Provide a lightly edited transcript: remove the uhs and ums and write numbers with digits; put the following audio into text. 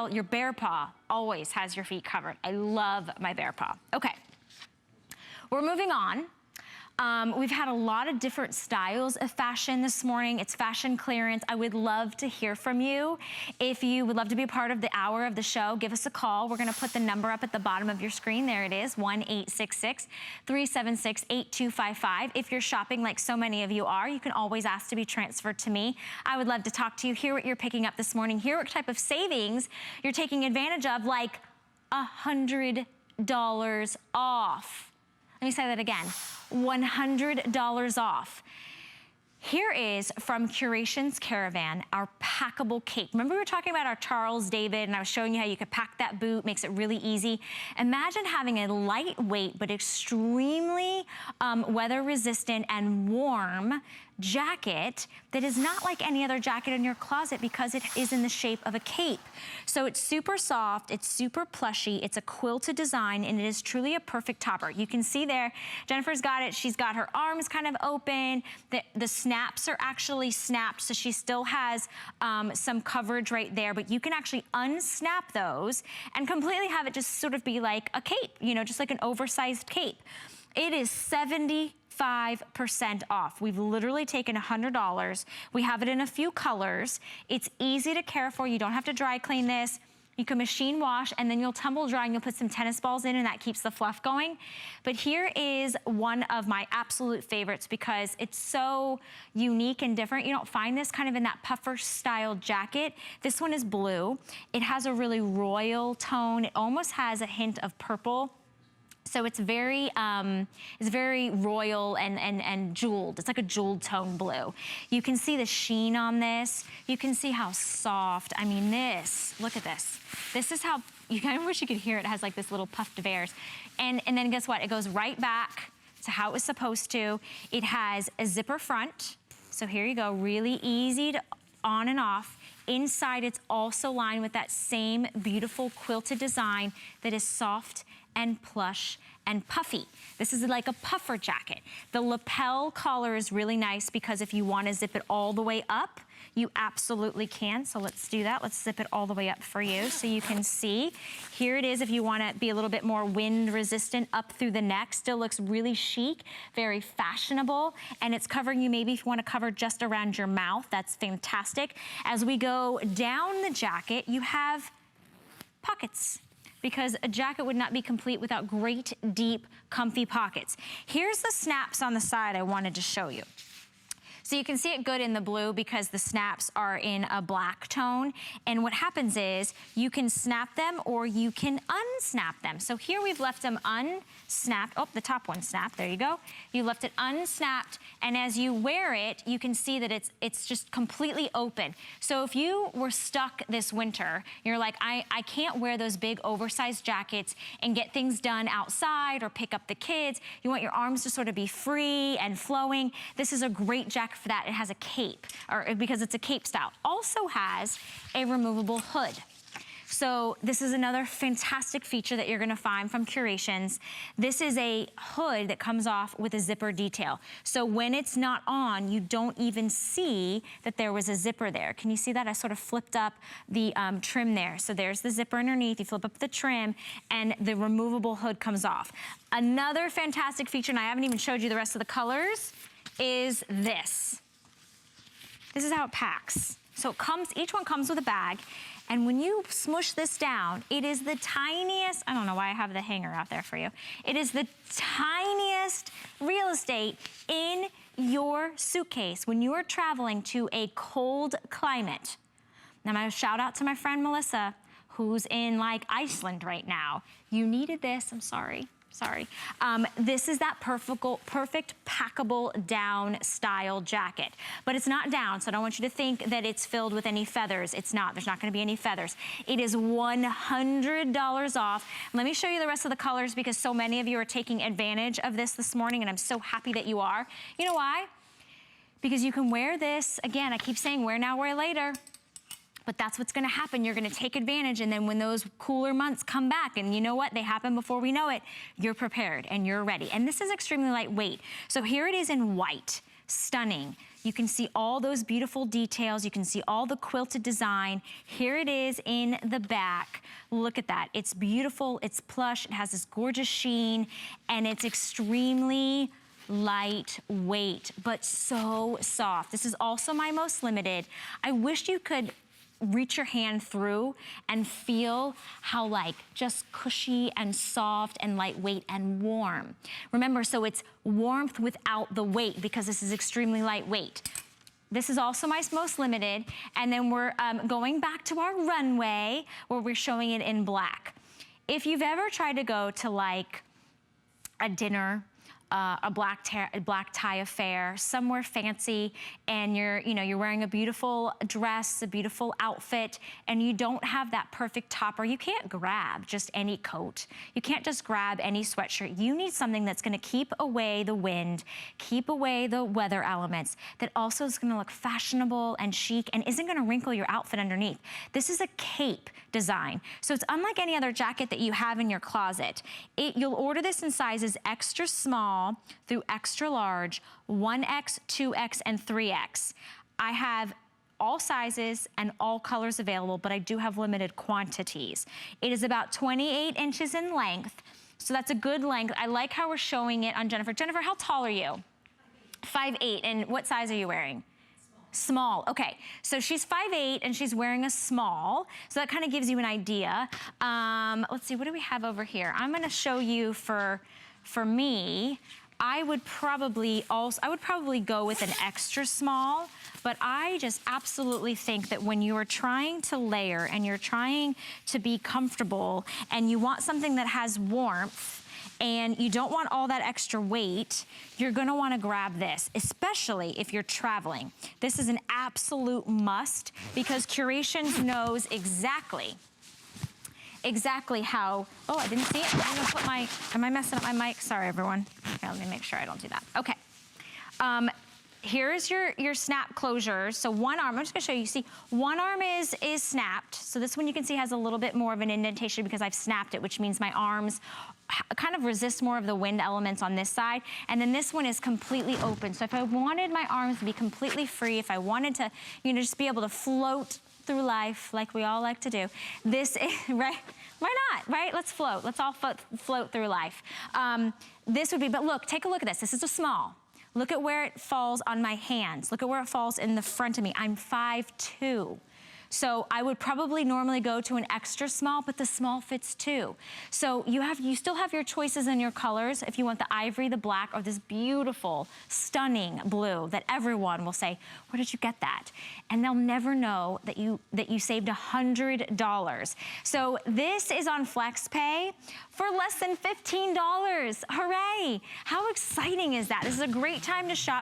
well, your bear paw always has your feet covered. I love my bear paw. Okay, we're moving on. We've had a lot of different styles of fashion this morning. It's fashion clearance. I would love to hear from you. If you would love to be a part of the hour of the show, give us a call. We're gonna put the number up at the bottom of your screen. There it is, 1-866-376-8255. If you're shopping like so many of you are, you can always ask to be transferred to me. I would love to talk to you, hear what you're picking up this morning, hear what type of savings you're taking advantage of, like $100 off. Let me say that again, $100 off. Here is from Curations Caravan, our packable cape. Remember we were talking about our Charles David and I was showing you how you could pack that boot, makes it really easy. Imagine having a lightweight but extremely weather resistant and warm jacket that is not like any other jacket in your closet because it is in the shape of a cape. So it's super soft, it's super plushy, it's a quilted design, and it is truly a perfect topper. You can see there, Jennifer's got it, she's got her arms kind of open, the snaps are actually snapped, so she still has some coverage right there, but you can actually unsnap those and completely have it just sort of be like a cape, you know, just like an oversized cape. It is 75% off. We've literally taken $100. We have it in a few colors. It's easy to care for. You don't have to dry clean this. You can machine wash and then you'll tumble dry and you'll put some tennis balls in and that keeps the fluff going. But here is one of my absolute favorites because it's so unique and different. You don't find this kind of in that puffer style jacket. This one is blue. It has a really royal tone. It almost has a hint of purple. So it's very royal and jeweled. It's like a jeweled tone blue. You can see the sheen on this. You can see how soft. I mean, this, look at this. This is how, you kind of wish you could hear it. It has like this little puffed bears. And then guess what? It goes right back to how it was supposed to. It has a zipper front. So here you go, really easy to on and off. Inside, it's also lined with that same beautiful quilted design that is soft and plush and puffy. This is like a puffer jacket. The lapel collar is really nice because if you want to zip it all the way up, you absolutely can. So let's do that. Let's zip it all the way up for you so you can see. Here it is if you want to be a little bit more wind resistant up through the neck. Still looks really chic, very fashionable, and it's covering you maybe if you want to cover just around your mouth. That's fantastic. As we go down the jacket, you have pockets, because a jacket would not be complete without great, deep, comfy pockets. Here's the snaps on the side I wanted to show you. So you can see it good in the blue because the snaps are in a black tone. And what happens is you can snap them or you can unsnap them. So here we've left them unsnapped. Oh, the top one snapped, there you go. You left it unsnapped, and as you wear it, you can see that it's just completely open. So if you were stuck this winter, you're like, I can't wear those big oversized jackets and get things done outside or pick up the kids. You want your arms to sort of be free and flowing. This is a great jacket for that. It has a cape, or because it's a cape style. Also has a removable hood. So this is another fantastic feature that you're gonna find from Curations. This is a hood that comes off with a zipper detail. So when it's not on, you don't even see that there was a zipper there. Can you see that? I sort of flipped up the trim there. So there's the zipper underneath, you flip up the trim, and the removable hood comes off. Another fantastic feature, and I haven't even showed you the rest of the colors, is this. This is how it packs. So it comes, each one comes with a bag, and when you smush this down, it is the tiniest, I don't know why I have the hanger out there for you. It is the tiniest real estate in your suitcase when you are traveling to a cold climate. Now, my shout out to my friend Melissa, who's in like Iceland right now. You needed this, I'm sorry. This is that perfect packable down style jacket. But it's not down, so I don't want you to think that it's filled with any feathers. It's not, there's not gonna be any feathers. It is $100 off. Let me show you the rest of the colors because so many of you are taking advantage of this morning, and I'm so happy that you are. You know why? Because you can wear this, again, I keep saying wear now, wear later. But that's what's gonna happen. You're gonna take advantage, and then when those cooler months come back, and you know what, they happen before we know it, you're prepared and you're ready. And this is extremely lightweight. So here it is in white, stunning. You can see all those beautiful details. You can see all the quilted design. Here it is in the back. Look at that. It's beautiful, it's plush, it has this gorgeous sheen, and it's extremely lightweight, but so soft. This is also my most limited. I wish you could reach your hand through and feel how like just cushy and soft and lightweight and warm. Remember, so it's warmth without the weight because this is extremely lightweight. This is also my most limited. And then we're going back to our runway where we're showing it in black. If you've ever tried to go to like a dinner, a black tie affair, somewhere fancy, and you're wearing a beautiful dress, a beautiful outfit, and you don't have that perfect topper, you can't grab just any coat. You can't just grab any sweatshirt. You need something that's gonna keep away the wind, keep away the weather elements, that also is gonna look fashionable and chic and isn't gonna wrinkle your outfit underneath. This is a cape design. So it's unlike any other jacket that you have in your closet. You'll order this in sizes extra small through extra large, 1X, 2X, and 3X. I have all sizes and all colors available, but I do have limited quantities. It is about 28 inches in length, so that's a good length. I like how we're showing it on Jennifer. Jennifer, how tall are you? 5'8", and what size are you wearing? Small, okay. So she's 5'8" and she's wearing a small. So that kind of gives you an idea. Let's see, what do we have over here? I'm gonna show you for me, I would probably go with an extra small, but I just absolutely think that when you are trying to layer and you're trying to be comfortable and you want something that has warmth, and you don't want all that extra weight, you're gonna wanna grab this, especially if you're traveling. This is an absolute must because Curations knows exactly how, oh, I didn't see it. I'm gonna put my, am I messing up my mic? Sorry, everyone. Okay, let me make sure I don't do that. Okay. Here's your snap closures. So one arm, I'm just gonna show you, see, one arm is snapped. So this one you can see has a little bit more of an indentation because I've snapped it, which means my arms kind of resist more of the wind elements on this side. And then this one is completely open. So if I wanted my arms to be completely free, if I wanted to, just be able to float through life like we all like to do, this is, right? Why not, right? Let's float. Let's all float through life. This would be, but look, take a look at this. This is a small. Look at where it falls on my hands. Look at where it falls in the front of me. I'm 5'2". So I would probably normally go to an extra small, but the small fits too. So you still have your choices in your colors if you want the ivory, the black, or this beautiful, stunning blue that everyone will say, where did you get that? And they'll never know that you saved $100. So this is on FlexPay for less than $15. Hooray! How exciting is that? This is a great time to shop.